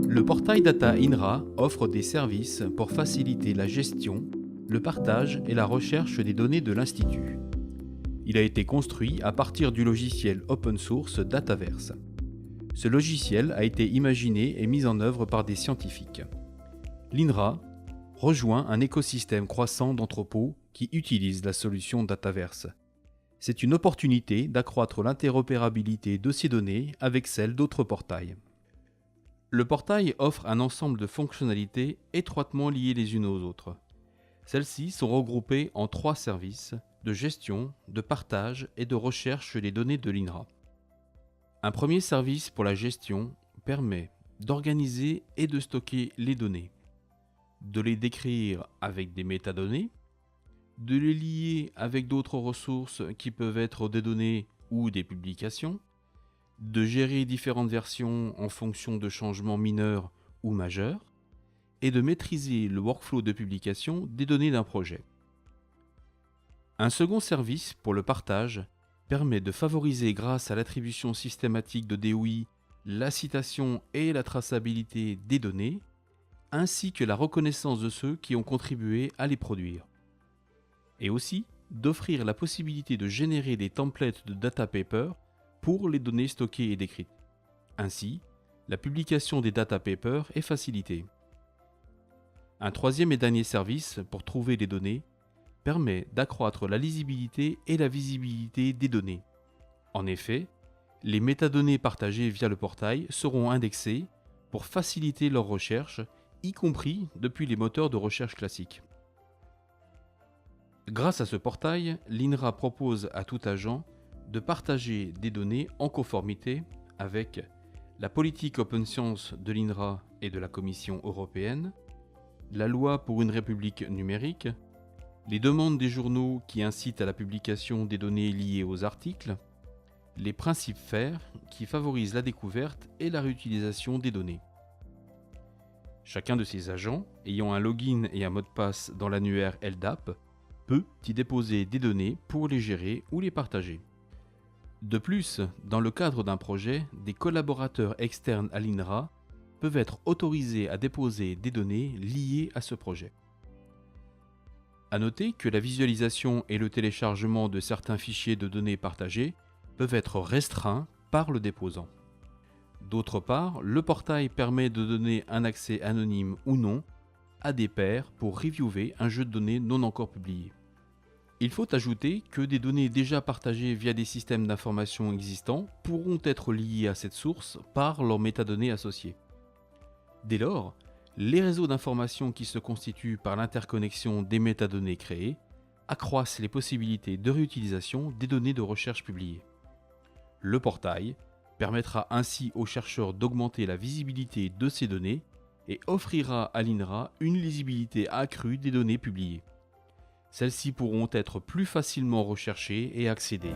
Le portail Data INRA offre des services pour faciliter la gestion, le partage et la recherche des données de l'Institut. Il a été construit à partir du logiciel open source Dataverse. Ce logiciel a été imaginé et mis en œuvre par des scientifiques. L'INRA rejoint un écosystème croissant d'entrepôts qui utilisent la solution Dataverse. C'est une opportunité d'accroître l'interopérabilité de ces données avec celle d'autres portails. Le portail offre un ensemble de fonctionnalités étroitement liées les unes aux autres. Celles-ci sont regroupées en 3 services de gestion, de partage et de recherche des données de l'INRA. Un premier service pour la gestion permet d'organiser et de stocker les données, de les décrire avec des métadonnées, de les lier avec d'autres ressources qui peuvent être des données ou des publications, de gérer différentes versions en fonction de changements mineurs ou majeurs, et de maîtriser le workflow de publication des données d'un projet. Un second service pour le partage permet de favoriser grâce à l'attribution systématique de DOI, la citation et la traçabilité des données, ainsi que la reconnaissance de ceux qui ont contribué à les produire. Et aussi d'offrir la possibilité de générer des templates de data paper pour les données stockées et décrites. Ainsi, la publication des data papers est facilitée. Un troisième et dernier service pour trouver les données permet d'accroître la lisibilité et la visibilité des données. En effet, les métadonnées partagées via le portail seront indexées pour faciliter leur recherche, y compris depuis les moteurs de recherche classiques. Grâce à ce portail, l'INRA propose à tout agent de partager des données en conformité avec la politique Open Science de l'INRA et de la Commission européenne, la loi pour une république numérique, les demandes des journaux qui incitent à la publication des données liées aux articles, les principes FAIR qui favorisent la découverte et la réutilisation des données. Chacun de ces agents, ayant un login et un mot de passe dans l'annuaire LDAP, peut y déposer des données pour les gérer ou les partager. De plus, dans le cadre d'un projet, des collaborateurs externes à l'INRA peuvent être autorisés à déposer des données liées à ce projet. À noter que la visualisation et le téléchargement de certains fichiers de données partagés peuvent être restreints par le déposant. D'autre part, le portail permet de donner un accès anonyme ou non à des pairs pour reviewer un jeu de données non encore publié. Il faut ajouter que des données déjà partagées via des systèmes d'information existants pourront être liées à cette source par leurs métadonnées associées. Dès lors, les réseaux d'information qui se constituent par l'interconnexion des métadonnées créées accroissent les possibilités de réutilisation des données de recherche publiées. Le portail permettra ainsi aux chercheurs d'augmenter la visibilité de ces données et offrira à l'INRA une lisibilité accrue des données publiées. Celles-ci pourront être plus facilement recherchées et accédées.